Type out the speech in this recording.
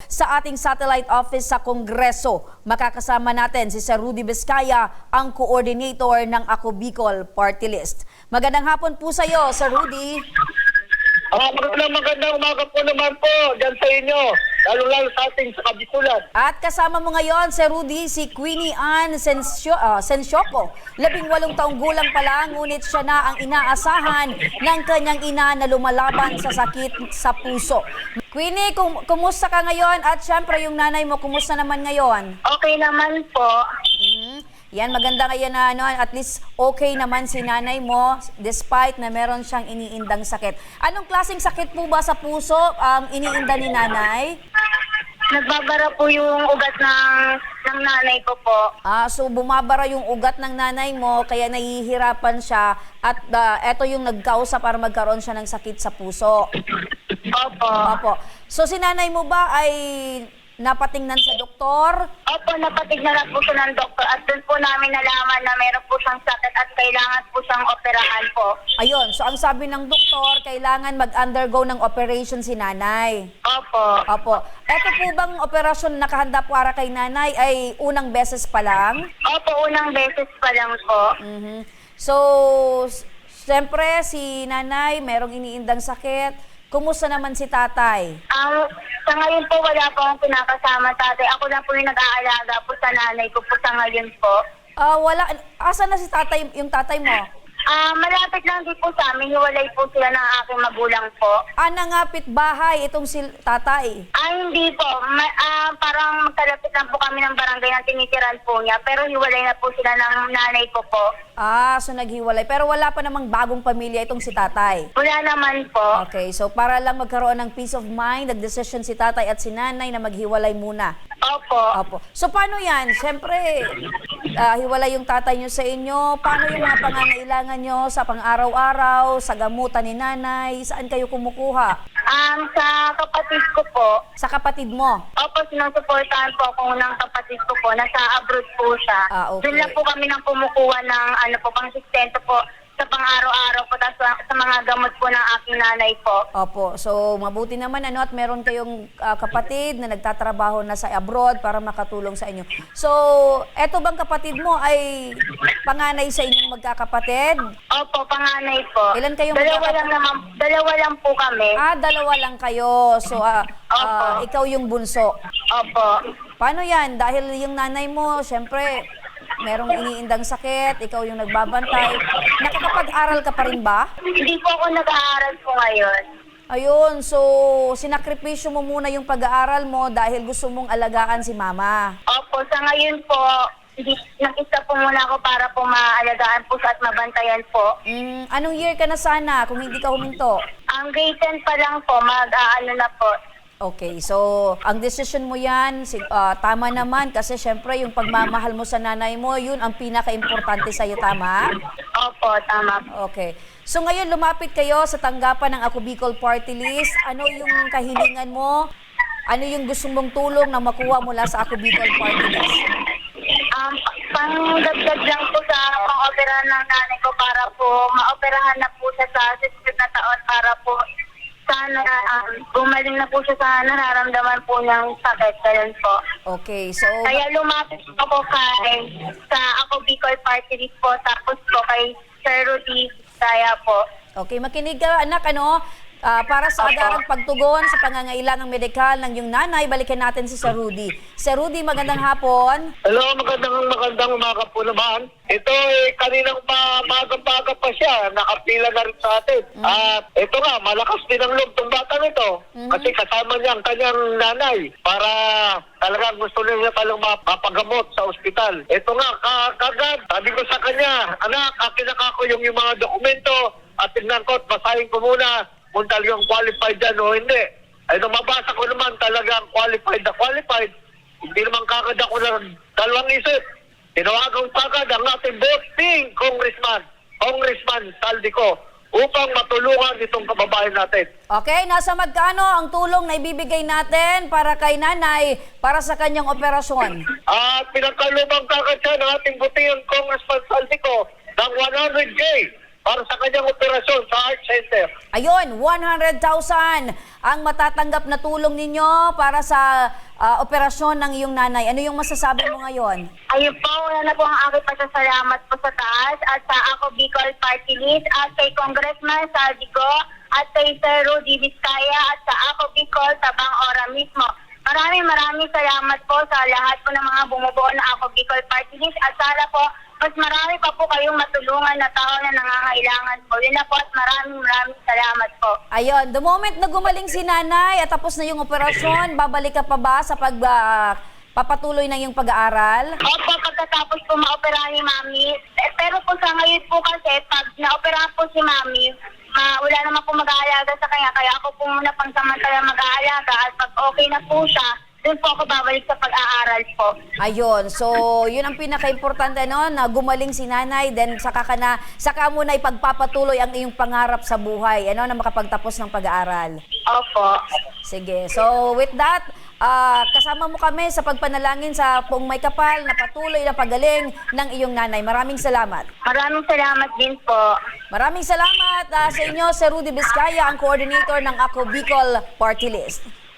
sa ating satellite office sa Kongreso. Makakasama natin si Sir Rudy Vizcaya, ang coordinator ng Ako Bicol Party List. Magandang hapon po sa iyo, Sir Rudy. Magandang umaga po naman po dyan sa inyo, lalo-lalo sa ating sa Kabikulan. At kasama mo ngayon, Sir Rudy, si Queenie Ann Sensioco. 18 taong gulang pa lang, ngunit siya na ang inaasahan ng kanyang ina na lumalaban sa sakit sa puso. Queenie, kumusta ka ngayon? At syempre yung nanay mo, kumusta naman ngayon? Okay naman po. Yan, maganda ngayon na at least okay naman si nanay mo despite na meron siyang iniindang sakit. Anong klaseng sakit po ba sa puso ang iniinda ni nanay? Nagbabara po yung ugat ng nanay ko po. So bumabara yung ugat ng nanay mo kaya nahihirapan siya at eto yung nagkausa para magkaroon siya ng sakit sa puso. Opo. Opo. So si nanay mo ba ay napatingnan sa doktor? Opo, napatignan na po siya ng doktor at doon po namin nalaman na meron po siyang sakit at kailangan po siyang operahan po. Ayun, so ang sabi ng doktor, kailangan mag-undergo ng operation si nanay. Opo. Opo. Eto po bang operasyon na nakahanda para kay nanay ay unang beses pa lang? Opo, unang beses pa lang po. So, siyempre si nanay merong iniindang sakit. Kumusta naman si tatay? Sa ngayon po wala po akong pinakasama tatay. Ako lang po yung nag-aalaga po sa nanay ko po sa ngayon po. Wala. Asan na si tatay, yung tatay mo? Malapit lang din po sa amin. Hiwalay po sila ng aking magulang po. Nangapit bahay itong si tatay? Hindi po. Parang magkalapit lang po kami ng barangay na tinitiran po niya. Pero hiwalay na po sila ng nanay ko po. So naghiwalay. Pero wala pa namang bagong pamilya itong si tatay? Wala naman po. Okay, so para lang magkaroon ng peace of mind, nag-decision si tatay at si nanay na maghiwalay muna. Opo. Opo. So paano yan? Siyempre, hiwalay yung tatay nyo sa inyo. Paano yung mga pangangailangan nyo sa pang-araw-araw, sa gamutan ni nanay? Saan kayo kumukuha? Sa kapatid ko po. Sa kapatid mo? Opo, sinusuportahan po ako ng kapatid ko po. Nasa abroad po siya. Okay. Doon lang po kami nang kumukuha ng pang sustento po sa pang-araw-araw po sa mga gamot po ng aking nanay po. Opo. So, mabuti naman at meron kayong kapatid na nagtatrabaho na sa abroad para makatulong sa inyo. So, eto bang kapatid mo ay panganay sa inyong magkakapatid? Opo, panganay po. Ilan kayong Dalawa lang po kami. Dalawa lang kayo. So, Opo. ikaw yung bunso. Opo. Paano yan? Dahil yung nanay mo, syempre, merong iniindang sakit, ikaw yung nagbabantay. Nakakapag-aral ka pa rin ba? Hindi po ako nag-aaral po ngayon. Ayun, so sinakripisyo mo muna yung pag-aaral mo dahil gusto mong alagaan si mama. Opo, sa ngayon po, nag-isa po muna ako para po maalagaan po siya at mabantayan po. Anong year ka na sana kung hindi ka huminto? Ang grade 10 pa lang po, mag-aano na po. Okay, so ang decision mo yan, tama naman kasi syempre yung pagmamahal mo sa nanay mo, yun ang pinaka-importante sa'yo, tama? Opo, tama. Okay. So ngayon lumapit kayo sa tanggapan ng Ako Bicol Party List. Ano yung kahilingan mo? Ano yung gusto mong tulong na makuha mula sa Ako Bicol Party List? Pangdagdag lang po sa pang-operahan ng nanay ko para po maoperahan na po siya sa susunod na taon para po sana gumaling na po siya sa nararamdaman po niyang sakit. Ganun po. Okay, so Kaya lumapit ako sa Ako Bicol Party List po tapos po kay Sir Rudy Vizcaya po. okay, makinig ka anak, para sa agarang pagtugon sa pangangailangang medikal ng iyong nanay, balikan natin si Sir Rudy. Sir Rudy, magandang hapon. Hello, magandang umaga po naman. Ito kaninang maaga-paga pa siya, nakapila na rin sa atin. At ito nga, malakas din ang loob ng bata nito. Kasi kasama niya ang kanyang nanay para talagang gusto niya talang mapagamot sa ospital. Ito nga, kagad, sabi ko sa kanya, anak, akin ako yung mga dokumento at tignan ko at basahin ko muna kung talagang qualified yan o hindi. Ay nung mabasa ko naman talagang qualified na qualified, hindi naman kagad ako ng dalawang isip. Tinawagan kagad ang ating bossing Congressman Saldico upang matulungan itong kababayan natin. Okay, nasa magkano ang tulong na ibibigay natin para kay nanay para sa kanyang operasyon? At pinagkalubang kagad siya ng ating butihang Congressman Saldico ng 100K para sa kanyang operasyon sa Heart Center. Ayun, 100,000 ang matatanggap na tulong ninyo para sa operasyon ng iyong nanay. Ano yung masasabi mo ngayon? Ayun po, una na po ang aking pasasalamat po sa taas at sa Ako Bicol Party List at kay Congressman Saldico at kay Sir Rudy Vizcaya at sa Ako Bicol Tabang Ora mismo. Maraming salamat po sa lahat po ng mga bumubuo na Ako Bicol Party List at sana po mas marami pa po kayong matulungan na tao na nangangailangan po. Yun na po at maraming salamat po. Ayun, the moment na gumaling si nanay at tapos na yung operasyon, babalik ka pa ba sa papatuloy ng iyong pag-aaral? Opo, pagkatapos po maoperahan ni Mami. Pero po sa ngayon po kasi, pag naoperahan po si Mami, wala naman po mag-aalaga sa kanya. Kaya ako po muna pangsamantala mag-aalaga at pag okay na po siya, doon po ako babalik sa pag-aaral po. Ayun, so yun ang pinaka-importante no, na gumaling si nanay, then saka mo na ipagpapatuloy ang iyong pangarap sa buhay, ano, na makapagtapos ng pag-aaral. Opo. Sige, so with that, kasama mo kami sa pagpanalangin sa Poong May Kapal na patuloy na pagaling ng iyong nanay. Maraming salamat. Maraming salamat din po. Maraming salamat sa inyo, Sir Rudy Vizcaya, ang coordinator ng Ako Bicol Party List.